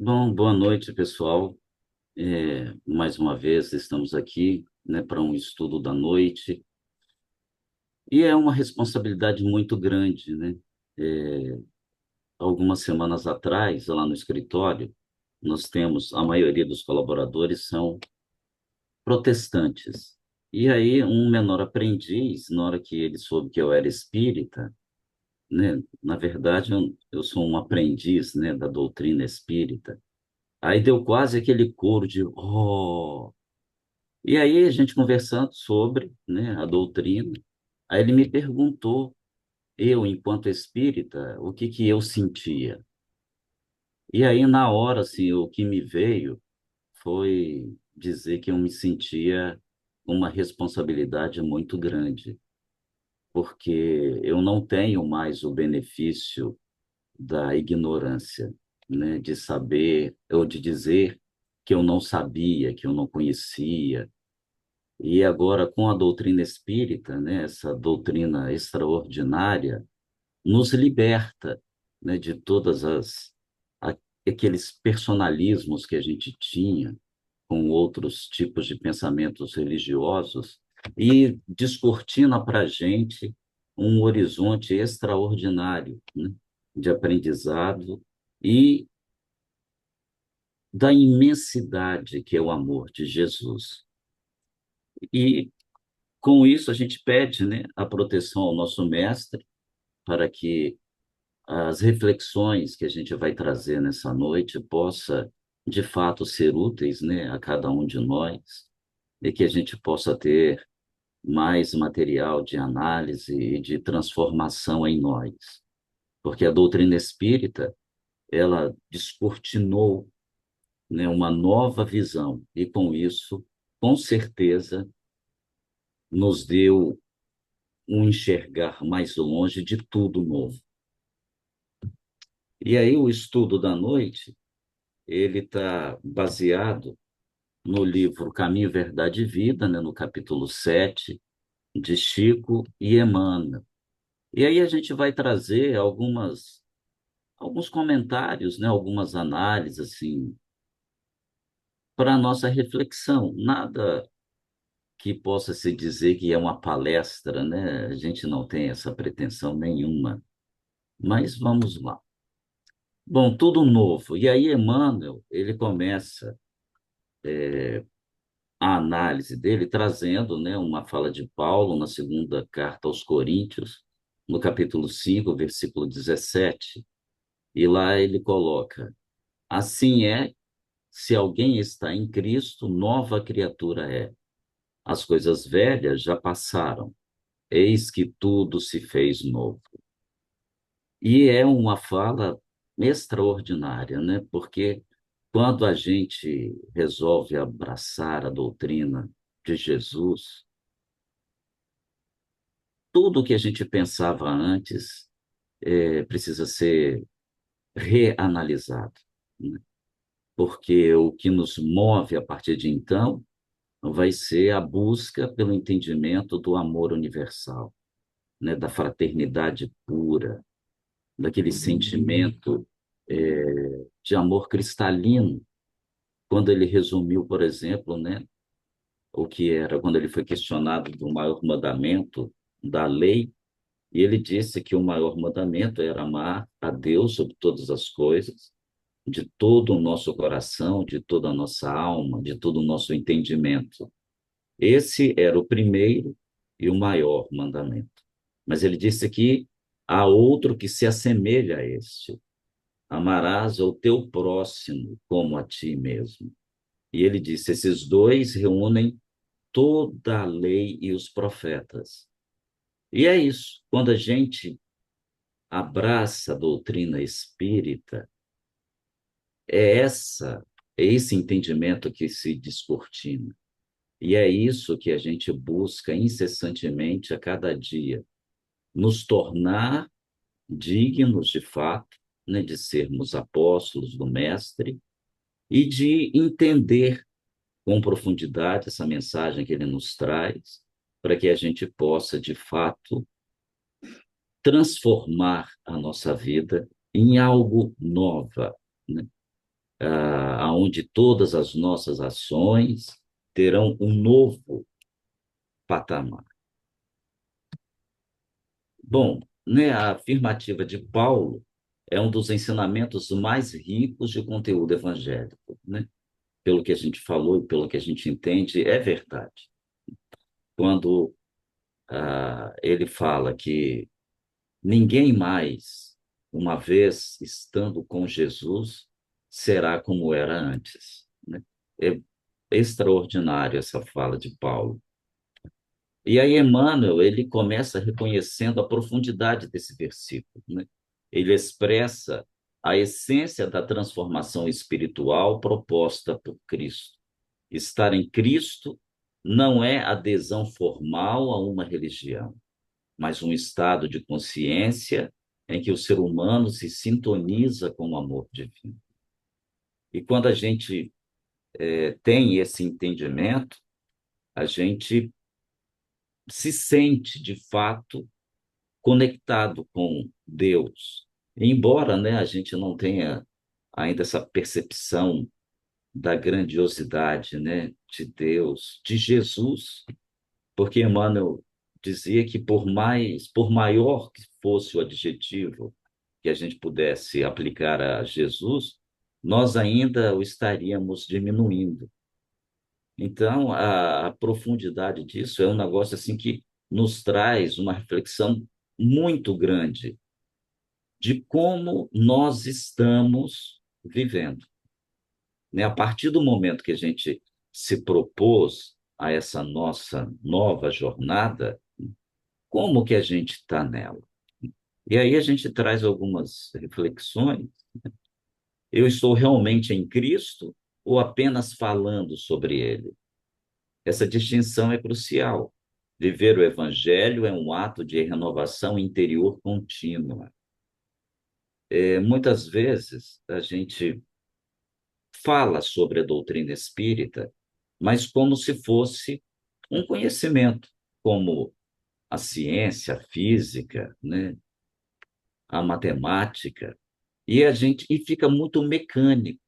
Bom, boa noite, pessoal. Mais uma vez estamos aqui, né, para um estudo da noite e é uma responsabilidade muito grande, né? É, Algumas semanas atrás, lá no escritório, nós temos a maioria dos colaboradores são protestantes. E aí um menor aprendiz, na hora que ele soube que eu era espírita, né? Na verdade, eu sou um aprendiz, né, da doutrina espírita. Aí deu quase aquele coro de oh. E aí a gente conversando sobre, né, a doutrina, aí ele me perguntou, eu, enquanto espírita, o que que eu sentia. E aí, na hora, assim, o que me veio foi dizer que eu me sentia com uma responsabilidade muito grande, porque eu não tenho mais o benefício da ignorância, né, de saber ou de dizer que eu não sabia, que eu não conhecia. E agora, com a doutrina espírita, né, essa doutrina extraordinária, nos liberta, né, de todas aqueles personalismos que a gente tinha com outros tipos de pensamentos religiosos e descortina para a gente um horizonte extraordinário, né, de aprendizado e da imensidade que é o amor de Jesus. E com isso, a gente pede, né, a proteção ao nosso mestre para que as reflexões que a gente vai trazer nessa noite possa, de fato, ser úteis, né, a cada um de nós e que a gente possa ter mais material de análise e de transformação em nós. Porque a doutrina espírita, ela descortinou, né, uma nova visão e, com isso, com certeza, nos deu um enxergar mais longe de tudo novo. E aí o estudo da noite, ele está baseado no livro Caminho, Verdade e Vida, né, no capítulo 7 de Chico e Emmanuel. E aí a gente vai trazer alguns comentários, né, algumas análises, assim, para a nossa reflexão. Nada que possa se dizer que é uma palestra, né? A gente não tem essa pretensão nenhuma. Mas vamos lá. Bom, tudo novo. E aí, Emmanuel, ele começa a análise dele trazendo, né, uma fala de Paulo na segunda carta aos Coríntios, no capítulo 5 versículo 17. E lá ele coloca: assim é, se alguém está em Cristo, nova criatura é. As coisas velhas já passaram, eis que tudo se fez novo. E é uma fala extraordinária, né? Porque quando a gente resolve abraçar a doutrina de Jesus, tudo que a gente pensava antes precisa ser reanalisado, né? Porque o que nos move a partir de então vai ser a busca pelo entendimento do amor universal, né? Da fraternidade pura, daquele sentimento de amor cristalino. Quando ele resumiu, por exemplo, né, o que era, quando ele foi questionado do maior mandamento da lei, e ele disse que o maior mandamento era amar a Deus sobre todas as coisas, de todo o nosso coração, de toda a nossa alma, de todo o nosso entendimento. Esse era o primeiro e o maior mandamento. Mas ele disse que há outro que se assemelha a este: amarás ao teu próximo como a ti mesmo. E ele disse: esses dois reúnem toda a lei e os profetas. E é isso. Quando a gente abraça a doutrina espírita, é esse entendimento que se descortina. E é isso que a gente busca incessantemente a cada dia, nos tornar dignos de fato, né, de sermos apóstolos do Mestre e de entender com profundidade essa mensagem que ele nos traz, para que a gente possa, de fato, transformar a nossa vida em algo nova, né? aonde todas as nossas ações terão um novo patamar. Bom, né, a afirmativa de Paulo é um dos ensinamentos mais ricos de conteúdo evangélico, né? Pelo que a gente falou e pelo que a gente entende, é verdade. Quando ele fala que ninguém mais, uma vez estando com Jesus, será como era antes, né? É extraordinário essa fala de Paulo. E aí Emmanuel, ele começa reconhecendo a profundidade desse versículo, né? Ele expressa a essência da transformação espiritual proposta por Cristo. Estar em Cristo não é adesão formal a uma religião, mas um estado de consciência em que o ser humano se sintoniza com o amor divino. E quando a gente tem esse entendimento, a gente se sente, de fato, conectado com Deus. Embora, né, a gente não tenha ainda essa percepção da grandiosidade, né, de Deus, de Jesus, porque Emmanuel dizia que por maior que fosse o adjetivo que a gente pudesse aplicar a Jesus, nós ainda o estaríamos diminuindo. Então, a profundidade disso é um negócio assim que nos traz uma reflexão muito grande de como nós estamos vivendo, né? A partir do momento que a gente se propôs a essa nossa nova jornada, como que a gente está nela? E aí a gente traz algumas reflexões. Eu estou realmente em Cristo ou apenas falando sobre Ele? Essa distinção é crucial. Viver o Evangelho é um ato de renovação interior contínua. Muitas vezes a gente fala sobre a doutrina espírita, mas como se fosse um conhecimento, como a ciência, a física, né, a matemática, e fica muito mecânico.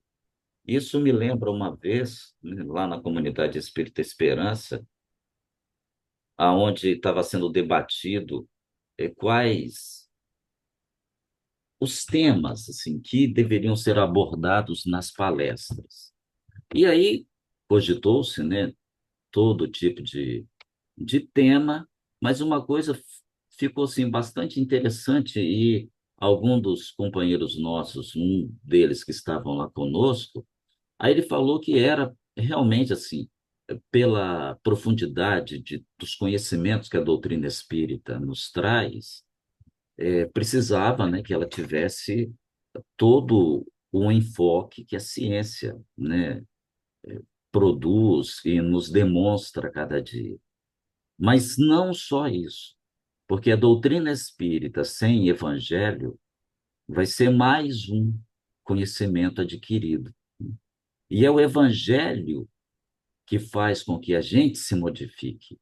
Isso me lembra uma vez, né, lá na comunidade Espírita Esperança, aonde estava sendo debatido quais os temas assim que deveriam ser abordados nas palestras. E aí cogitou-se, né, todo tipo de tema, mas uma coisa ficou assim bastante interessante e algum dos companheiros nossos, um deles que estavam lá conosco, aí ele falou que era realmente assim, pela profundidade dos conhecimentos que a doutrina espírita nos traz, precisava, né, que ela tivesse todo o enfoque que a ciência, né, produz e nos demonstra a cada dia. Mas não só isso, porque a doutrina espírita sem evangelho vai ser mais um conhecimento adquirido. E é o evangelho que faz com que a gente se modifique,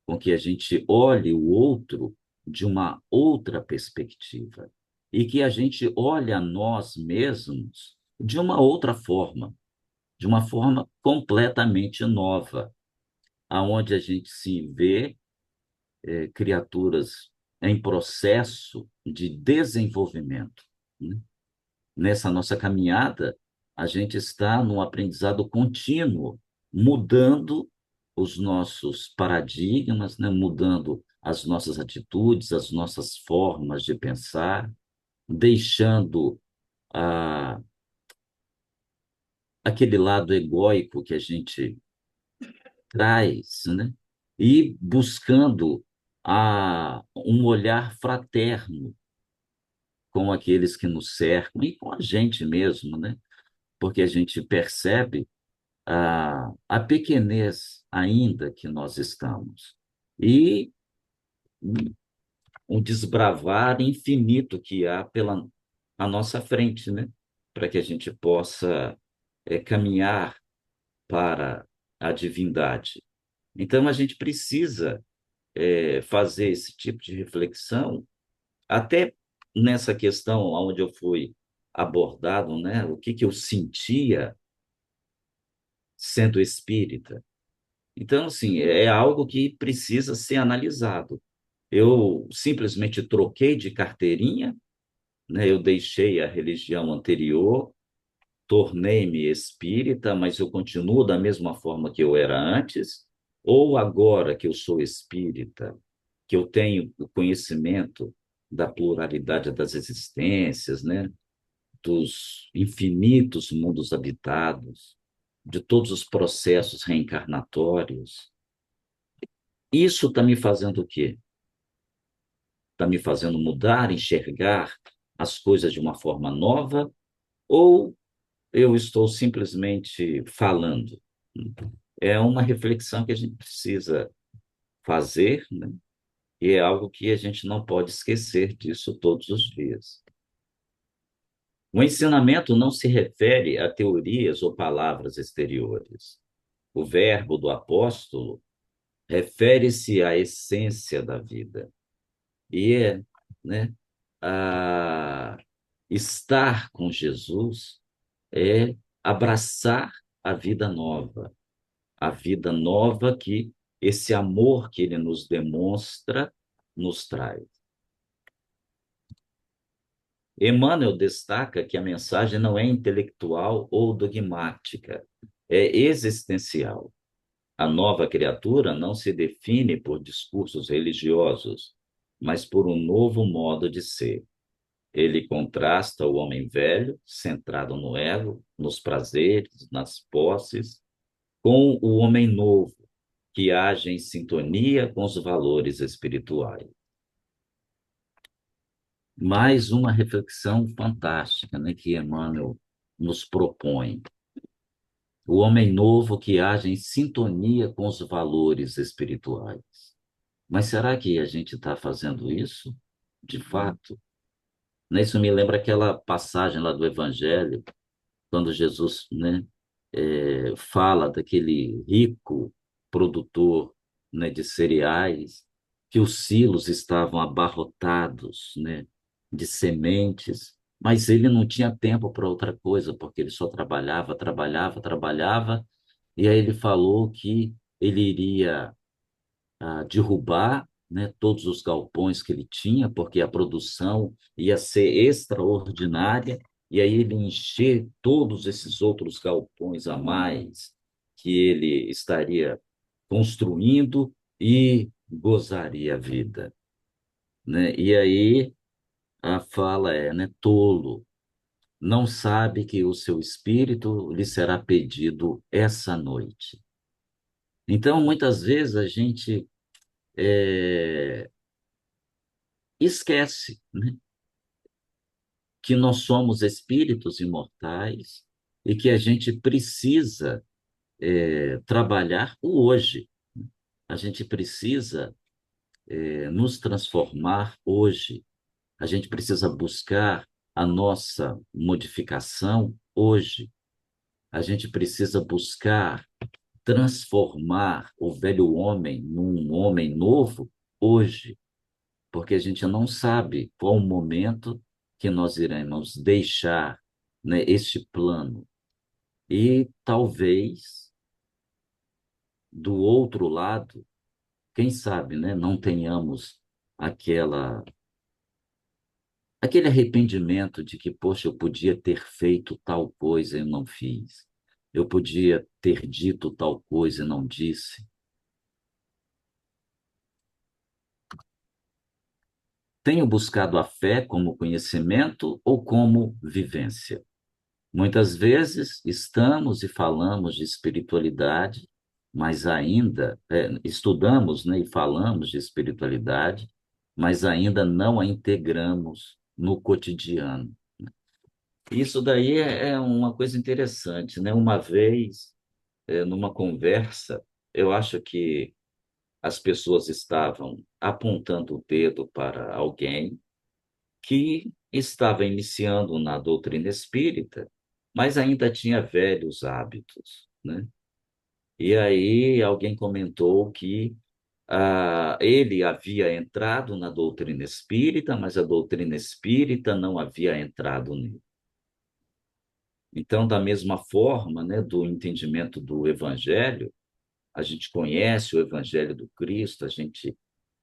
com que a gente olhe o outro de uma outra perspectiva e que a gente olhe a nós mesmos de uma outra forma, de uma forma completamente nova, aonde a gente se vê criaturas em processo de desenvolvimento, né? Nessa nossa caminhada, a gente está num aprendizado contínuo, mudando os nossos paradigmas, né? Mudando as nossas atitudes, as nossas formas de pensar, deixando a, aquele lado egóico que a gente traz, né? E buscando um olhar fraterno com aqueles que nos cercam e com a gente mesmo, né? Porque a gente percebe a pequenez ainda que nós estamos e um desbravar infinito que há pela a nossa frente, né? Para que a gente possa caminhar para a divindade. Então, a gente precisa fazer esse tipo de reflexão, até nessa questão onde eu fui abordado, né, o que que eu sentia sendo espírita. Então, assim, é algo que precisa ser analisado. Eu simplesmente troquei de carteirinha, né? Eu deixei a religião anterior, tornei-me espírita, mas eu continuo da mesma forma que eu era antes, ou agora que eu sou espírita, que eu tenho o conhecimento da pluralidade das existências, né? Dos infinitos mundos habitados, de todos os processos reencarnatórios. Isso está me fazendo o quê? Está me fazendo mudar, enxergar as coisas de uma forma nova, ou eu estou simplesmente falando? É uma reflexão que a gente precisa fazer, né? E é algo que a gente não pode esquecer disso todos os dias. O ensinamento não se refere a teorias ou palavras exteriores. O verbo do apóstolo refere-se à essência da vida. E é, né, a estar com Jesus é abraçar a vida nova que esse amor que ele nos demonstra nos traz. Emmanuel destaca que a mensagem não é intelectual ou dogmática, é existencial. A nova criatura não se define por discursos religiosos, mas por um novo modo de ser. Ele contrasta o homem velho, centrado no ego, nos prazeres, nas posses, com o homem novo, que age em sintonia com os valores espirituais. Mais uma reflexão fantástica, né, que Emmanuel nos propõe. O homem novo que age em sintonia com os valores espirituais. Mas será que a gente está fazendo isso? De fato? Né, isso me lembra aquela passagem lá do Evangelho, quando Jesus, né, fala daquele rico produtor, né, de cereais, que os silos estavam abarrotados, né, de sementes, mas ele não tinha tempo para outra coisa, porque ele só trabalhava, trabalhava, trabalhava, e aí ele falou que ele iria derrubar, né, todos os galpões que ele tinha, porque a produção ia ser extraordinária, e aí ele encher todos esses outros galpões a mais que ele estaria construindo e gozaria a vida, né? E aí a fala é, né, tolo, não sabe que o seu espírito lhe será pedido essa noite. Então, muitas vezes a gente é, esquece, né, que nós somos espíritos imortais e que a gente precisa trabalhar o hoje. A gente precisa nos transformar hoje. A gente precisa buscar a nossa modificação hoje. A gente precisa buscar transformar o velho homem num homem novo hoje, porque a gente não sabe qual o momento que nós iremos deixar, né, este plano. E talvez, do outro lado, quem sabe, né, não tenhamos aquele arrependimento de que, poxa, eu podia ter feito tal coisa e não fiz. Eu podia ter dito tal coisa e não disse. Tenho buscado a fé como conhecimento ou como vivência? Muitas vezes estamos e falamos de espiritualidade, mas ainda estudamos, né, e falamos de espiritualidade, mas ainda não a integramos no cotidiano. Isso daí é uma coisa interessante, né? Uma vez, numa conversa, eu acho que as pessoas estavam apontando o dedo para alguém que estava iniciando na doutrina espírita, mas ainda tinha velhos hábitos, né? E aí alguém comentou que ele havia entrado na doutrina espírita, mas a doutrina espírita não havia entrado nele. Então, da mesma forma, né, do entendimento do Evangelho, a gente conhece o Evangelho do Cristo, a gente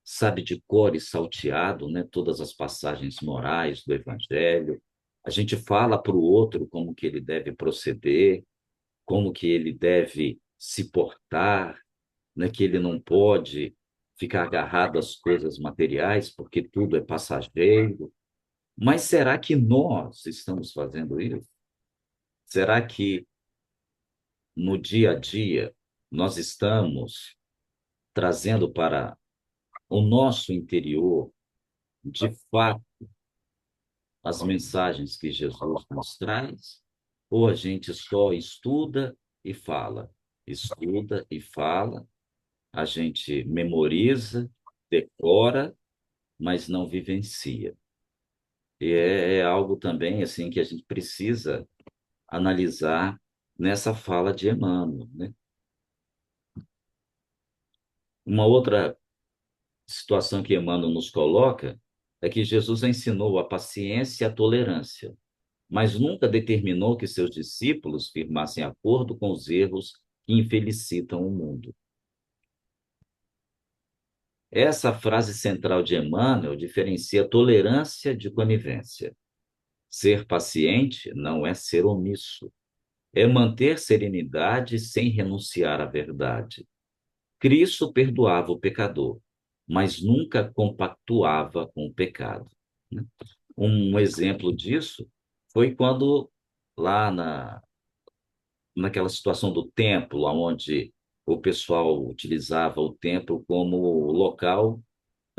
sabe de cor e salteado, né, todas as passagens morais do Evangelho, a gente fala para o outro como que ele deve proceder, como que ele deve se portar, né, que ele não pode ficar agarrado às coisas materiais, porque tudo é passageiro. Mas será que nós estamos fazendo isso? Será que no dia a dia nós estamos trazendo para o nosso interior, de fato, as mensagens que Jesus nos traz? Ou a gente só estuda e fala, a gente memoriza, decora, mas não vivencia? E é algo também assim que a gente precisa analisar nessa fala de Emmanuel, né? Uma outra situação que Emmanuel nos coloca é que Jesus ensinou a paciência e a tolerância, mas nunca determinou que seus discípulos firmassem acordo com os erros que infelicitam o mundo. Essa frase central de Emmanuel diferencia tolerância de conivência. Ser paciente não é ser omisso, é manter serenidade sem renunciar à verdade. Cristo perdoava o pecador, mas nunca compactuava com o pecado, né? Um exemplo disso foi quando, lá naquela situação do templo, onde o pessoal utilizava o templo como local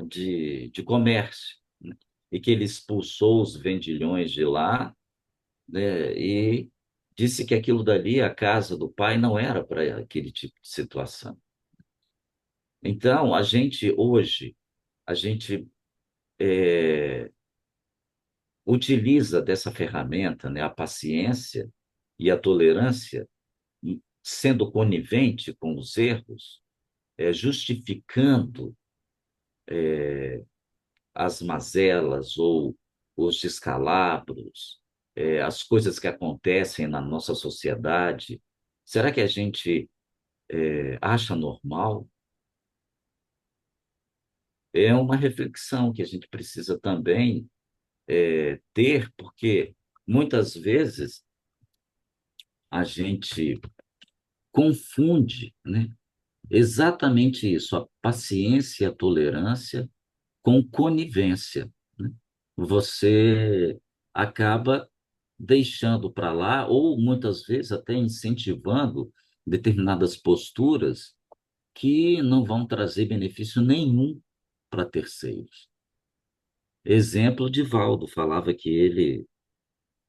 de comércio, né? E que ele expulsou os vendilhões de lá, né? E disse que aquilo dali, a casa do pai, não era para aquele tipo de situação. Então, a gente hoje, a gente utiliza dessa ferramenta, né, a paciência e a tolerância, sendo conivente com os erros, justificando as mazelas ou os descalabros, as coisas que acontecem na nossa sociedade. Será que a gente acha normal? É uma reflexão que a gente precisa também ter, porque muitas vezes a gente confunde, né, exatamente isso, a paciência e a tolerância com conivência, né? Você acaba deixando para lá, ou muitas vezes até incentivando determinadas posturas que não vão trazer benefício nenhum para terceiros. Exemplo de Valdo, falava que ele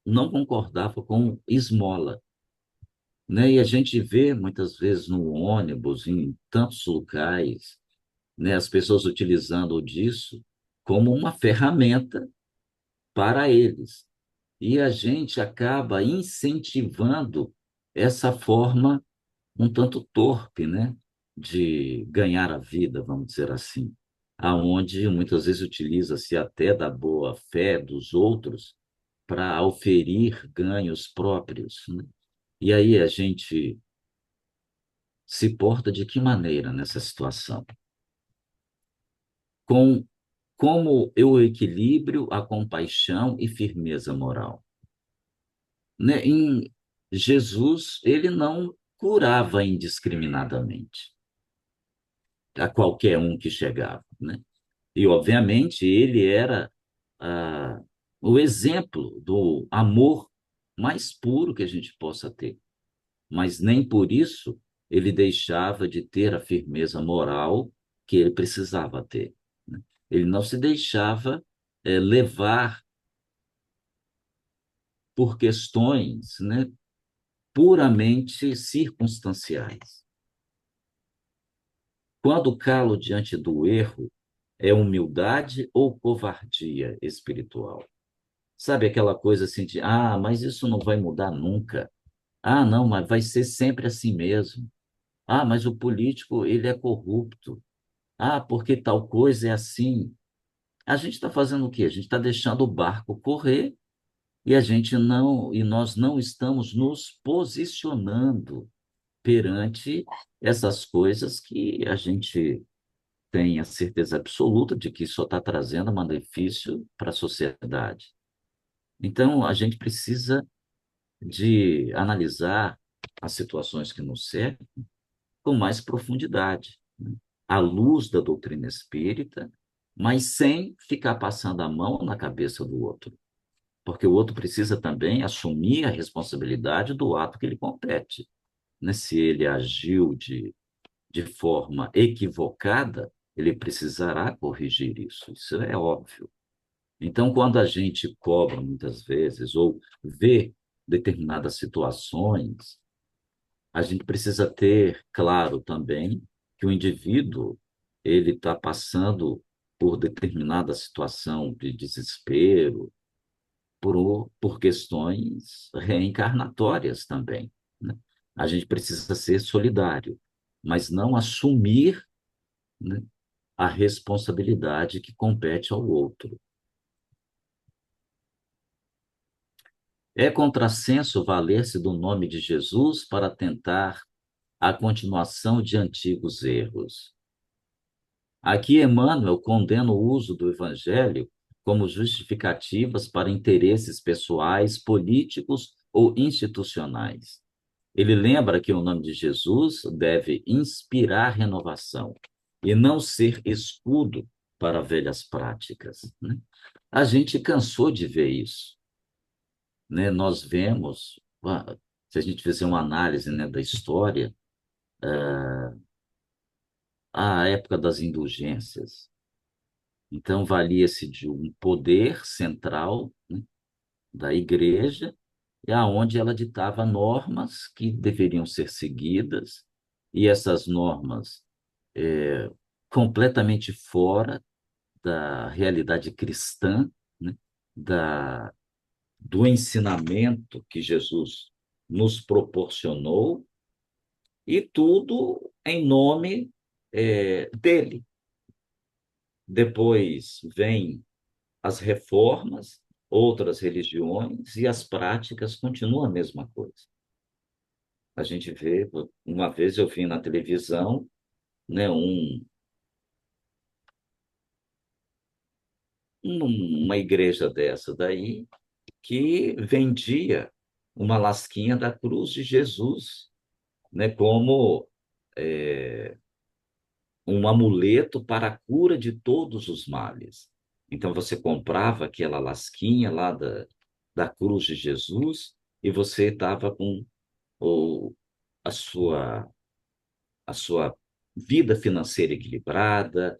não concordava com esmola, né? E a gente vê muitas vezes no ônibus, em tantos locais, né, as pessoas utilizando disso como uma ferramenta para eles. E a gente acaba incentivando essa forma um tanto torpe, né, de ganhar a vida, vamos dizer assim, aonde muitas vezes utiliza-se até da boa fé dos outros para auferir ganhos próprios, né? E aí a gente se porta de que maneira nessa situação? Com como eu equilíbrio a compaixão e firmeza moral, né? Em Jesus, ele não curava indiscriminadamente a qualquer um que chegava, né? E, obviamente, ele era ah, o exemplo do amor mais puro que a gente possa ter, mas nem por isso ele deixava de ter a firmeza moral que ele precisava ter, né? Ele não se deixava levar por questões, né, puramente circunstanciais. Quando calo diante do erro, é humildade ou covardia espiritual? Sabe aquela coisa assim de, mas isso não vai mudar nunca. Ah, não, mas vai ser sempre assim mesmo. Ah, mas o político, ele é corrupto. Ah, porque tal coisa é assim. A gente está fazendo o quê? A gente está deixando o barco correr e nós não estamos nos posicionando perante essas coisas que a gente tem a certeza absoluta de que só está trazendo malefício para a sociedade. Então, a gente precisa de analisar as situações que nos cercam com mais profundidade, né? À luz da doutrina espírita, mas sem ficar passando a mão na cabeça do outro, porque o outro precisa também assumir a responsabilidade do ato que lhe compete, né? Se ele agiu de forma equivocada, ele precisará corrigir isso. Isso é óbvio. Então, quando a gente cobra muitas vezes ou vê determinadas situações, a gente precisa ter claro também que o indivíduo ele está passando por determinada situação de desespero, por questões reencarnatórias também, né? A gente precisa ser solidário, mas não assumir, né, a responsabilidade que compete ao outro. É contrassenso valer-se do nome de Jesus para tentar a continuação de antigos erros. Aqui, Emmanuel condena o uso do evangelho como justificativas para interesses pessoais, políticos ou institucionais. Ele lembra que o nome de Jesus deve inspirar renovação e não ser escudo para velhas práticas, né? A gente cansou de ver isso, né? Nós vemos, se a gente fizer uma análise, né, da história, a época das indulgências. Então, valia-se de um poder central, né, da igreja, e aonde ela ditava normas que deveriam ser seguidas, e essas normas completamente fora da realidade cristã, né, da, do ensinamento que Jesus nos proporcionou, e tudo em nome dele. Depois vem as reformas, outras religiões, e as práticas continuam a mesma coisa. A gente vê, uma vez eu vi na televisão, né, uma igreja dessa daí, que vendia uma lasquinha da cruz de Jesus, né, como um amuleto para a cura de todos os males. Então você comprava aquela lasquinha lá da cruz de Jesus e você estava com o, a a sua vida financeira equilibrada,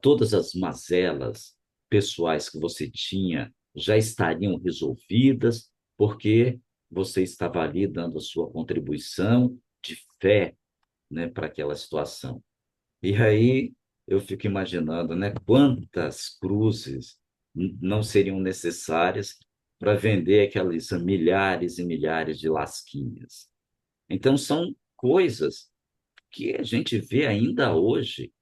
todas as mazelas pessoais que você tinha já estariam resolvidas, porque você estava ali dando a sua contribuição de fé, né, para aquela situação. E aí eu fico imaginando, né, quantas cruzes não seriam necessárias para vender aquelas milhares e milhares de lasquinhas. Então, são coisas que a gente vê ainda hoje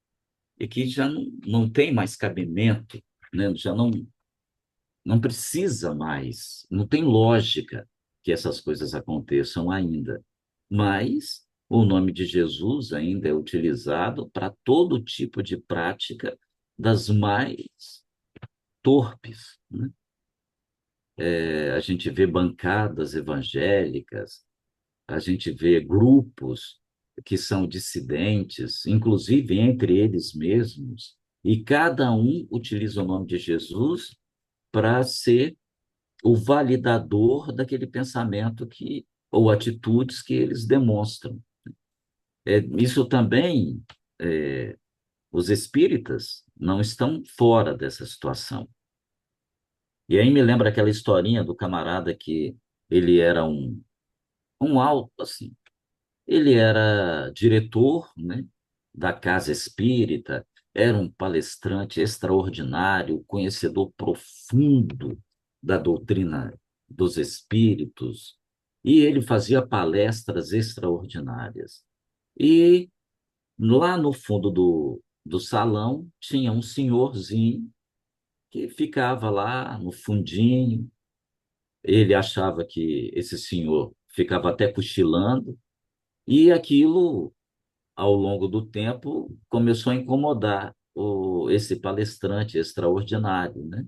e que já não tem mais cabimento, né? Já não precisa mais, não tem lógica que essas coisas aconteçam ainda. Mas o nome de Jesus ainda é utilizado para todo tipo de prática das mais torpes, né? A gente vê bancadas evangélicas, a gente vê grupos que são dissidentes, inclusive entre eles mesmos, e cada um utiliza o nome de Jesus para ser o validador daquele pensamento que ou atitudes que eles demonstram. Isso também, os espíritas não estão fora dessa situação. E aí me lembra aquela historinha do camarada que ele era um alto, assim, ele era diretor, né, da casa espírita, era um palestrante extraordinário, conhecedor profundo da doutrina dos espíritos, e ele fazia palestras extraordinárias. E lá no fundo do salão tinha um senhorzinho que ficava lá no fundinho, Ele achava que esse senhor ficava até cochilando, e aquilo, ao longo do tempo, começou a incomodar esse palestrante extraordinário, né?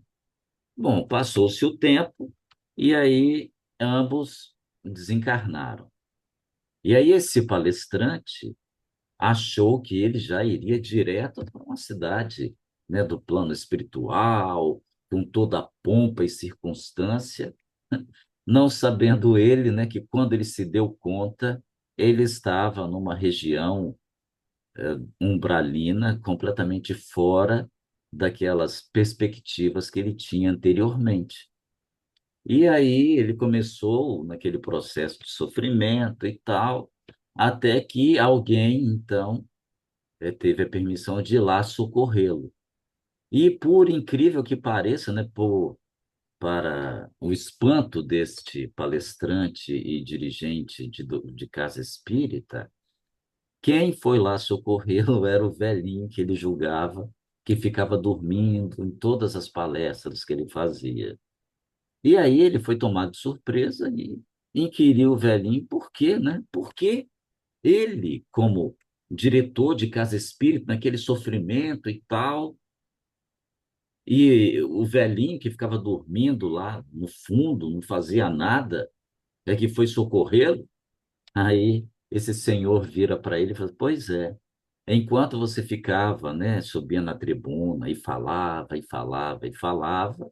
Bom, passou-se o tempo, e aí ambos desencarnaram. E aí esse palestrante achou que ele já iria direto para uma cidade, né, do plano espiritual, com toda a pompa e circunstância, não sabendo ele, né, que quando ele se deu conta, ele estava numa região umbralina, completamente fora daquelas perspectivas que ele tinha anteriormente. E aí ele começou naquele processo de sofrimento e tal, até que alguém, então, teve a permissão de ir lá socorrê-lo. E por incrível que pareça, né, para o espanto deste palestrante e dirigente de casa espírita, quem foi lá socorrê-lo era o velhinho que ele julgava que ficava dormindo em todas as palestras que ele fazia. E aí ele foi tomado de surpresa e inquiriu o velhinho por quê, né? Por que ele, como diretor de casa espírita, naquele sofrimento e tal, e o velhinho que ficava dormindo lá no fundo, não fazia nada, é que foi socorrê-lo. Aí esse senhor vira para ele e fala: Pois é, enquanto você ficava, né, subia na tribuna e falava, e falava, e falava,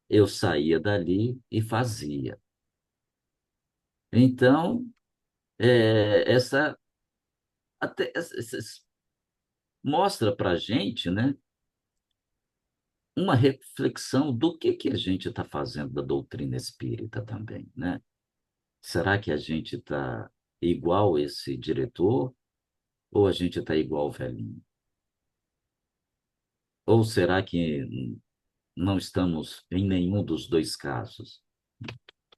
eu saía dali e fazia. Então, essa até mostra para a gente, né, uma reflexão do que a gente está fazendo da doutrina espírita também, né? Será que a gente está igual esse diretor ou a gente está igual o velhinho? Ou será que não estamos em nenhum dos dois casos?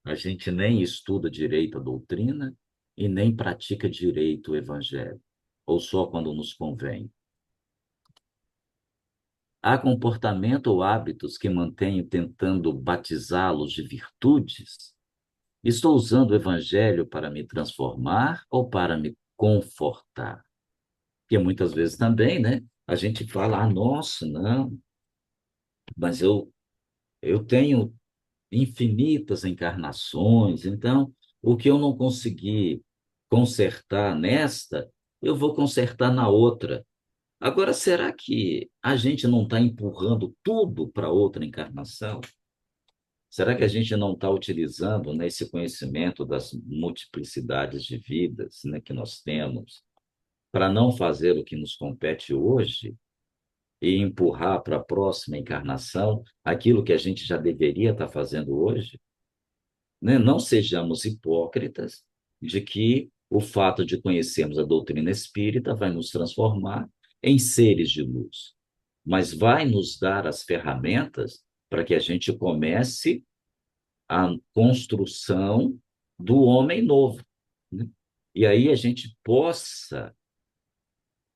A gente nem estuda direito a doutrina e nem pratica direito o evangelho, ou só quando nos convém. Há comportamento ou hábitos que mantenho tentando batizá-los de virtudes? Estou usando o evangelho para me transformar ou para me confortar? Porque muitas vezes também, né? A gente fala, nossa, não, mas eu tenho infinitas encarnações, então o que eu não consegui consertar nesta, eu vou consertar na outra. Agora, será que a gente não está empurrando tudo para outra encarnação? Será que a gente não está utilizando, né, esse conhecimento das multiplicidades de vidas, né, que nós temos para não fazer o que nos compete hoje e empurrar para a próxima encarnação aquilo que a gente já deveria estar fazendo hoje? Né? Não sejamos hipócritas de que o fato de conhecermos a doutrina espírita vai nos transformar em seres de luz, mas vai nos dar as ferramentas para que a gente comece a construção do homem novo, né? E aí a gente possa,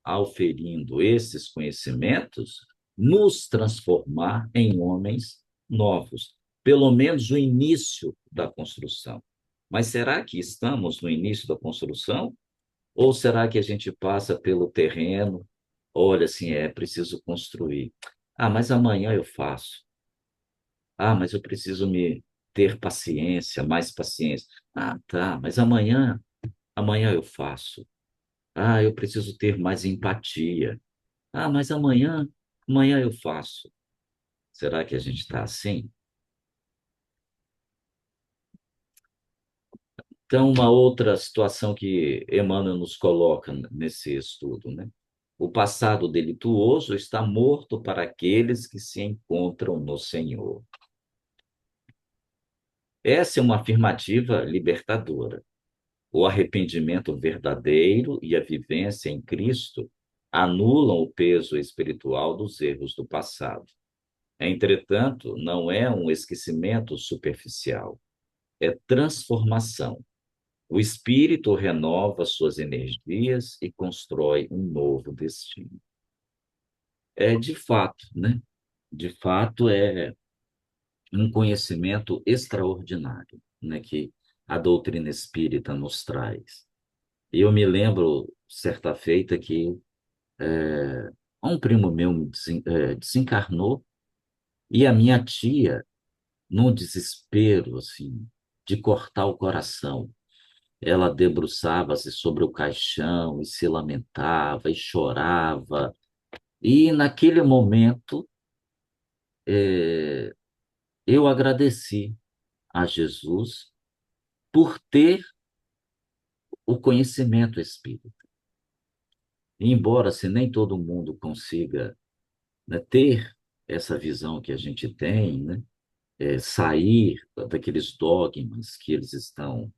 auferindo esses conhecimentos, nos transformar em homens novos, pelo menos o início da construção. Mas será que estamos no início da construção? Ou será que a gente passa pelo terreno, olha assim, é preciso construir. Ah, mas amanhã eu faço. Ah, mas eu preciso me ter paciência, mais paciência. Ah, tá, mas amanhã eu faço. Ah, eu preciso ter mais empatia. Ah, mas amanhã eu faço. Será que a gente está assim? Então, uma outra situação que Emmanuel nos coloca nesse estudo, né? O passado delituoso está morto para aqueles que se encontram no Senhor. Essa é uma afirmativa libertadora. O arrependimento verdadeiro e a vivência em Cristo anulam o peso espiritual dos erros do passado. Entretanto, não é um esquecimento superficial, é transformação. O espírito renova suas energias e constrói um novo destino. É de fato, né? De fato, um conhecimento extraordinário, né, que a doutrina espírita nos traz. E eu me lembro, certa feita, que um primo meu desencarnou e a minha tia, num desespero, assim, de cortar o coração, ela debruçava-se sobre o caixão e se lamentava e chorava. E naquele momento, eu agradeci a Jesus por ter o conhecimento espírita. E embora se nem todo mundo consiga, né, ter essa visão que a gente tem, né, sair daqueles dogmas que eles estão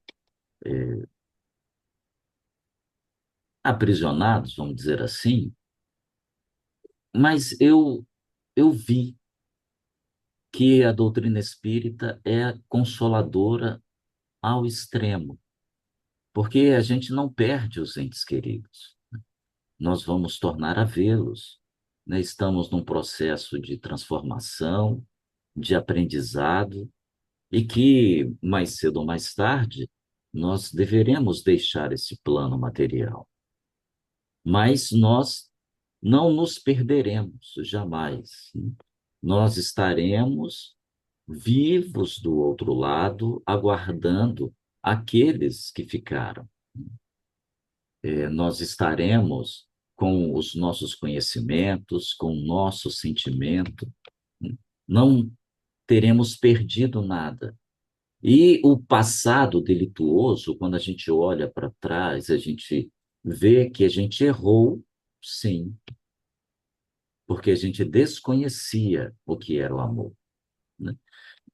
aprisionados, vamos dizer assim, mas eu vi que a doutrina espírita é consoladora ao extremo, porque a gente não perde os entes queridos. Nós vamos tornar a vê-los, né? Estamos num processo de transformação, de aprendizado, e que, mais cedo ou mais tarde, nós deveremos deixar esse plano material. Mas nós não nos perderemos jamais, né? Nós estaremos vivos do outro lado, aguardando aqueles que ficaram. Nós estaremos com os nossos conhecimentos, com o nosso sentimento, né? Não teremos perdido nada. E o passado delituoso, quando a gente olha para trás, a gente vê que a gente errou, sim, porque a gente desconhecia o que era o amor, né?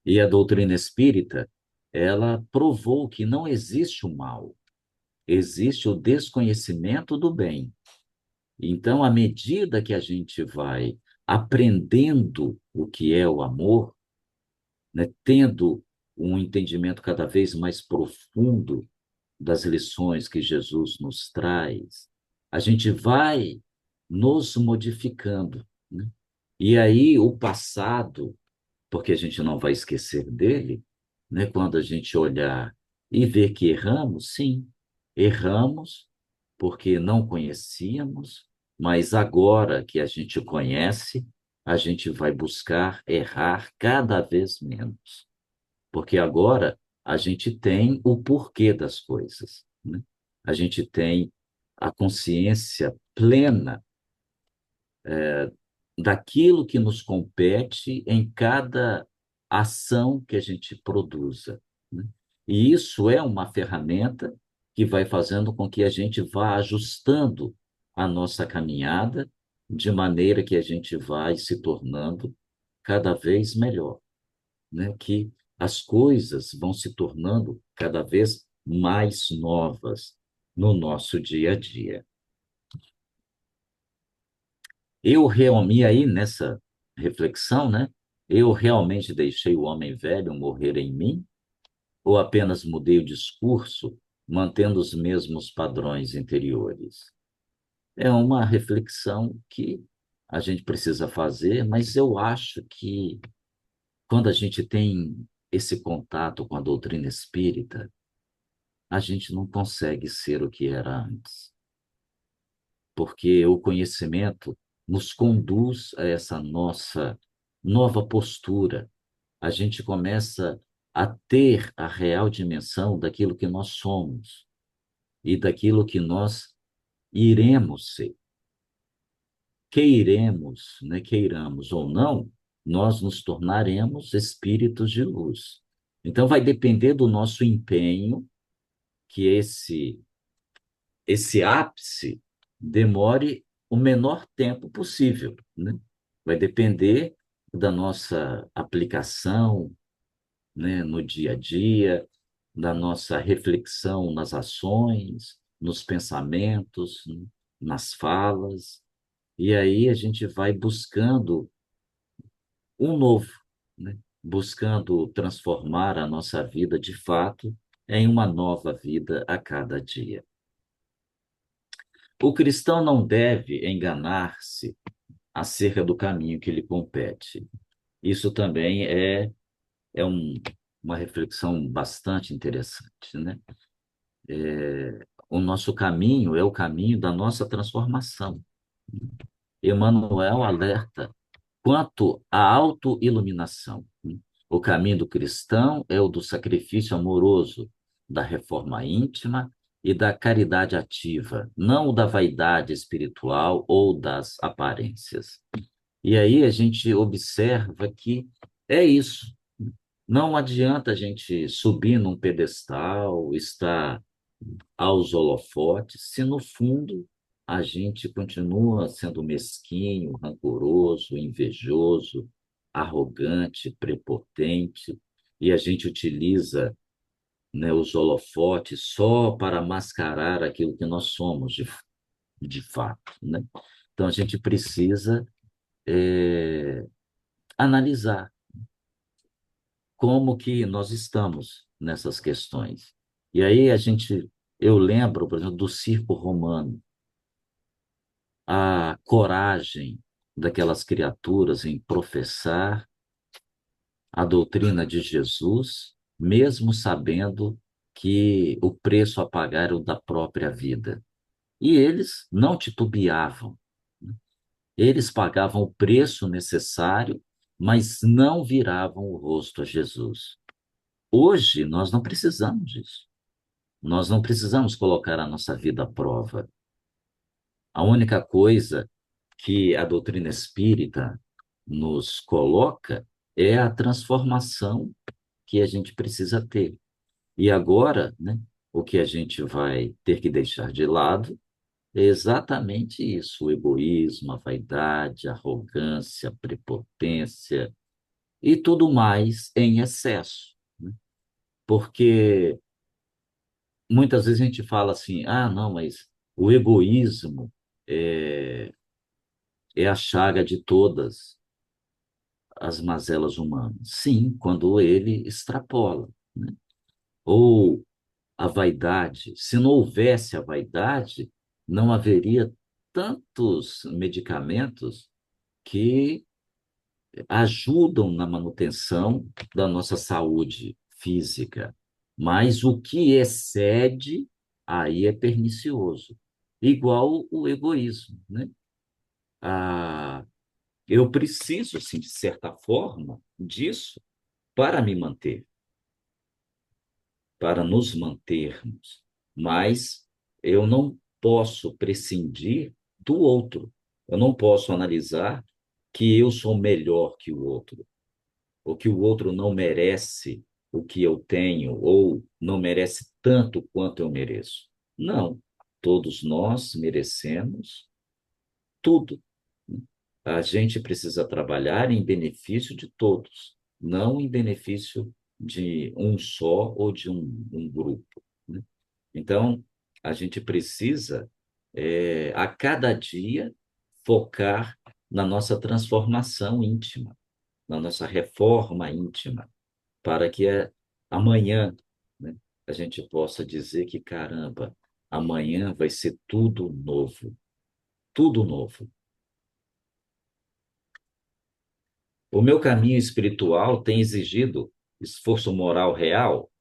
E a doutrina espírita, ela provou que não existe o mal, existe o desconhecimento do bem. Então, à medida que a gente vai aprendendo o que é o amor, né, tendo um entendimento cada vez mais profundo das lições que Jesus nos traz, a gente vai nos modificando, né? E aí o passado, porque a gente não vai esquecer dele, né? Quando a gente olhar e ver que erramos, sim, erramos porque não conhecíamos, mas agora que a gente conhece, a gente vai buscar errar cada vez menos, porque agora a gente tem o porquê das coisas, né? A gente tem a consciência plena daquilo que nos compete em cada ação que a gente produza, né? E isso é uma ferramenta que vai fazendo com que a gente vá ajustando a nossa caminhada de maneira que a gente vai se tornando cada vez melhor, né? Que as coisas vão se tornando cada vez mais novas no nosso dia a dia. Eu realmente, aí nessa reflexão, né? Eu realmente deixei o homem velho morrer em mim ou apenas mudei o discurso, mantendo os mesmos padrões interiores? É uma reflexão que a gente precisa fazer, mas eu acho que quando a gente tem esse contato com a doutrina espírita, a gente não consegue ser o que era antes, porque o conhecimento nos conduz a essa nossa nova postura. A gente começa a ter a real dimensão daquilo que nós somos e daquilo que nós iremos ser. Queiremos, né, queiramos ou não, nós nos tornaremos espíritos de luz. Então vai depender do nosso empenho que esse ápice demore o menor tempo possível, né? Vai depender da nossa aplicação, né, no dia a dia, da nossa reflexão nas ações, nos pensamentos, né, nas falas. E aí a gente vai buscando um novo, né? Buscando transformar a nossa vida de fato em uma nova vida a cada dia. O cristão não deve enganar-se acerca do caminho que lhe compete. Isso também é é uma reflexão bastante interessante, né? O nosso caminho é o caminho da nossa transformação. Emmanuel alerta quanto à autoiluminação. O caminho do cristão é o do sacrifício amoroso, da reforma íntima e da caridade ativa, não o da vaidade espiritual ou das aparências. E aí a gente observa que é isso. Não adianta a gente subir num pedestal, estar aos holofotes, se no fundo a gente continua sendo mesquinho, rancoroso, invejoso, arrogante, prepotente, e a gente utiliza, né, os holofotes só para mascarar aquilo que nós somos de fato, né? Então a gente precisa analisar como que nós estamos nessas questões. E aí eu lembro, por exemplo, do circo romano, a coragem daquelas criaturas em professar a doutrina de Jesus, mesmo sabendo que o preço a pagar era o da própria vida. E eles não titubeavam, né? Eles pagavam o preço necessário, mas não viravam o rosto a Jesus. Hoje, nós não precisamos disso. Nós não precisamos colocar a nossa vida à prova. A única coisa que a doutrina espírita nos coloca é a transformação que a gente precisa ter. E agora, né, o que a gente vai ter que deixar de lado é exatamente isso: o egoísmo, a vaidade, a arrogância, a prepotência e tudo mais em excesso, né? Porque muitas vezes a gente fala assim: ah, não, mas o egoísmo é, é a chaga de todas as mazelas humanas. Sim, quando ele extrapola, né? Ou a vaidade. Se não houvesse a vaidade, não haveria tantos medicamentos que ajudam na manutenção da nossa saúde física. Mas o que excede, aí é pernicioso. Igual o egoísmo, né? Ah, eu preciso, assim, de certa forma, disso para me manter, para nos mantermos. Mas eu não posso prescindir do outro. Eu não posso analisar que eu sou melhor que o outro, ou que o outro não merece o que eu tenho, ou não merece tanto quanto eu mereço. Não, todos nós merecemos tudo. A gente precisa trabalhar em benefício de todos, não em benefício de um só ou de um grupo, né? Então, a gente precisa, a cada dia, focar na nossa transformação íntima, na nossa reforma íntima, para que amanhã, né, a gente possa dizer que, caramba, amanhã vai ser tudo novo, tudo novo. O meu caminho espiritual tem exigido esforço moral real,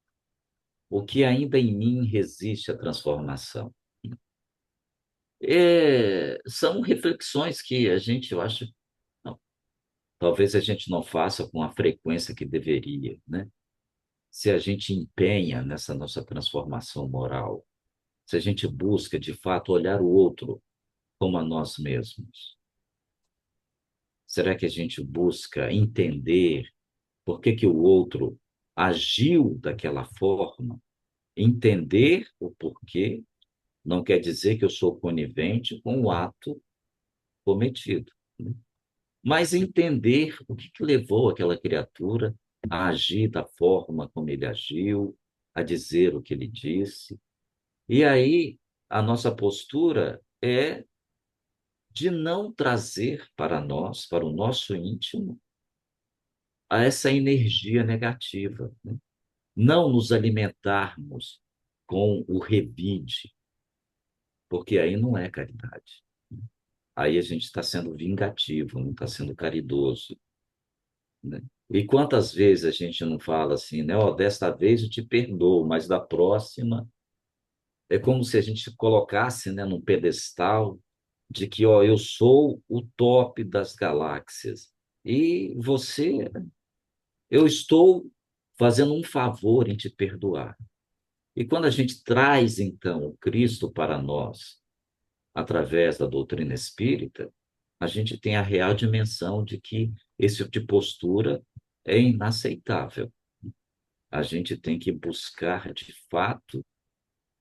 o que ainda em mim resiste à transformação. São reflexões que a gente, eu acho, não, talvez a gente não faça com a frequência que deveria, né? Se a gente empenha nessa nossa transformação moral, se a gente busca, de fato, olhar o outro como a nós mesmos, será que a gente busca entender por que que o outro agiu daquela forma? Entender o porquê não quer dizer que eu sou conivente com o ato cometido, né? Mas entender o que que levou aquela criatura a agir da forma como ele agiu, a dizer o que ele disse. E aí a nossa postura é de não trazer para nós, para o nosso íntimo, essa energia negativa, né? Não nos alimentarmos com o revide, porque aí não é caridade. Aí a gente está sendo vingativo, não está sendo caridoso, né? E quantas vezes a gente não fala assim, né? Ó, desta vez eu te perdoo, mas da próxima é como se a gente colocasse, né, num pedestal de que, ó, eu sou o top das galáxias. E você, eu estou fazendo um favor em te perdoar. E quando a gente traz, então, o Cristo para nós, através da doutrina espírita, a gente tem a real dimensão de que esse tipo de postura é inaceitável. A gente tem que buscar, de fato,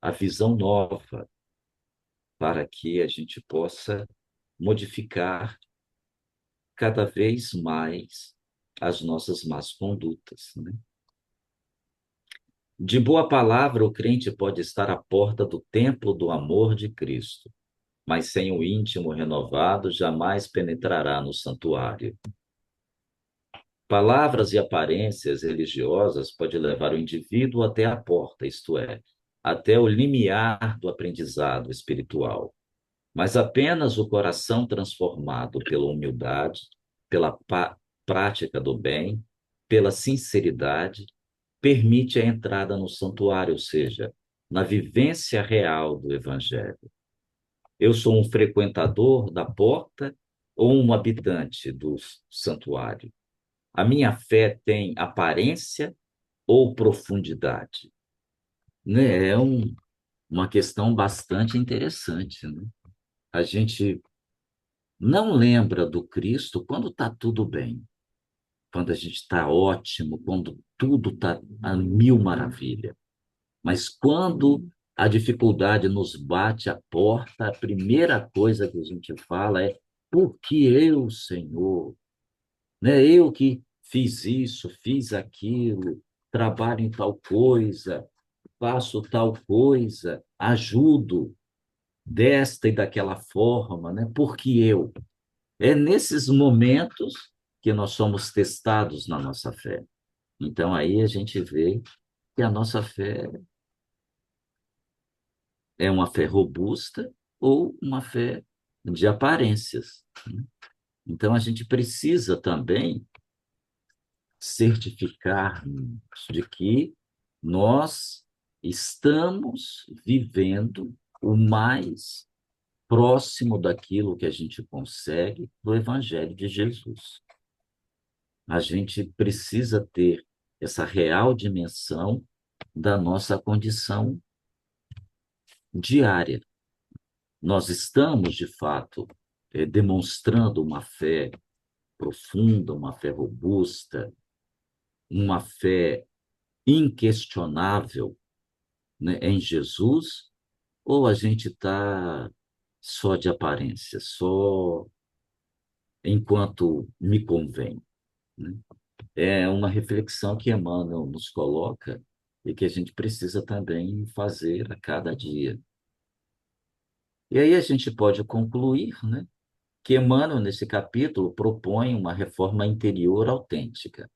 a visão nova para que a gente possa modificar cada vez mais as nossas más condutas, né? De boa palavra, o crente pode estar à porta do templo do amor de Cristo, mas sem o íntimo renovado jamais penetrará no santuário. Palavras e aparências religiosas podem levar o indivíduo até a porta, isto é, até o limiar do aprendizado espiritual. Mas apenas o coração transformado pela humildade, pela prática do bem, pela sinceridade, permite a entrada no santuário, ou seja, na vivência real do Evangelho. Eu sou um frequentador da porta ou um habitante do santuário? A minha fé tem aparência ou profundidade? Né? Uma questão bastante interessante, né? A gente não lembra do Cristo quando está tudo bem, quando a gente está ótimo, quando tudo está a mil maravilha. Mas quando a dificuldade nos bate à porta, a primeira coisa que a gente fala é: por que eu, Senhor? Né? Eu que fiz isso, fiz aquilo, trabalho em tal coisa, faço tal coisa, ajudo desta e daquela forma, né? Por que eu? É nesses momentos que nós somos testados na nossa fé. Então aí a gente vê que a nossa fé é uma fé robusta ou uma fé de aparências. Então a gente precisa também certificar-nos de que nós estamos vivendo o mais próximo daquilo que a gente consegue do Evangelho de Jesus. A gente precisa ter essa real dimensão da nossa condição diária. Nós estamos, de fato, demonstrando uma fé profunda, uma fé robusta, uma fé inquestionável, né, em Jesus, ou a gente está só de aparência, só enquanto me convém, né? É uma reflexão que Emmanuel nos coloca e que a gente precisa também fazer a cada dia. E aí a gente pode concluir, né, que Emmanuel, nesse capítulo, propõe uma reforma interior autêntica.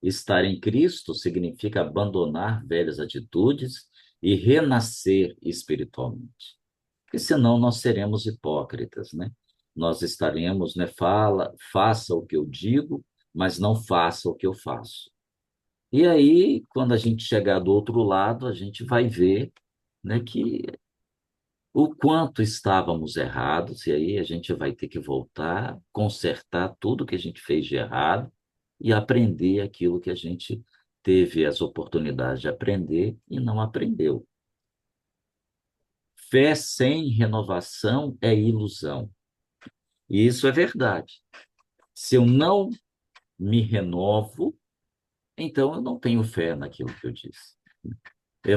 Estar em Cristo significa abandonar velhas atitudes e renascer espiritualmente. Porque senão nós seremos hipócritas, né? Nós estaremos, né, faça o que eu digo, mas não faça o que eu faço. E aí, quando a gente chegar do outro lado, a gente vai ver, né, que o quanto estávamos errados, e aí a gente vai ter que voltar, consertar tudo que a gente fez de errado e aprender aquilo que a gente teve as oportunidades de aprender e não aprendeu. Fé sem renovação é ilusão. E isso é verdade. Se eu não me renovo, então eu não tenho fé naquilo que eu disse.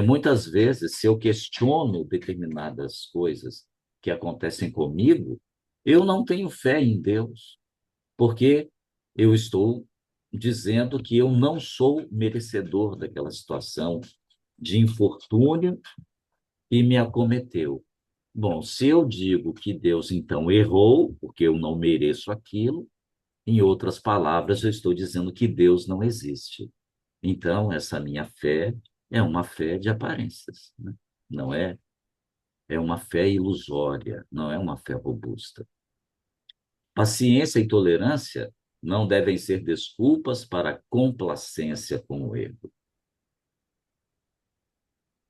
Muitas vezes, se eu questiono determinadas coisas que acontecem comigo, eu não tenho fé em Deus, porque eu estou dizendo que eu não sou merecedor daquela situação de infortúnio que me acometeu. Bom, se eu digo que Deus então errou, porque eu não mereço aquilo, em outras palavras, eu estou dizendo que Deus não existe. Então, essa minha fé é uma fé de aparências, né? Não é, é uma fé ilusória, não é uma fé robusta. Paciência e tolerância Não devem ser desculpas para complacência com o erro.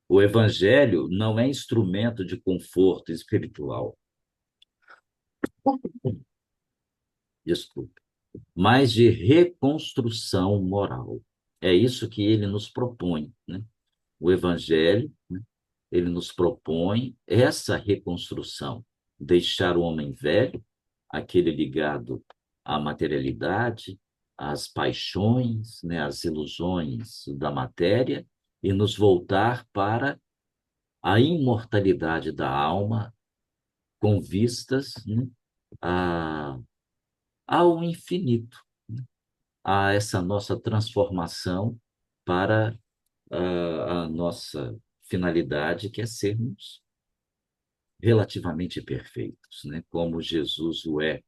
O evangelho não é instrumento de conforto espiritual, desculpe, mas de reconstrução moral. É isso que ele nos propõe, né? O evangelho, né? Ele nos propõe essa reconstrução, deixar o homem velho, aquele ligado à materialidade, às paixões, né, às ilusões da matéria, e nos voltar para a imortalidade da alma, com vistas, né, a, ao infinito, né, a essa nossa transformação para a nossa finalidade, que é sermos relativamente perfeitos, né? Como Jesus o é,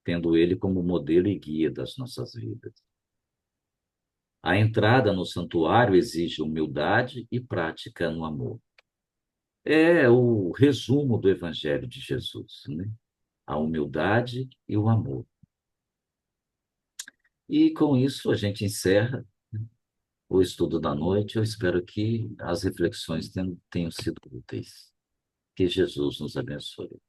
tendo ele como modelo e guia das nossas vidas. A entrada no santuário exige humildade e prática no amor. É o resumo do Evangelho de Jesus, né? A humildade e o amor. E com isso a gente encerra o estudo da noite. Eu espero que as reflexões tenham sido úteis. Que Jesus nos abençoe.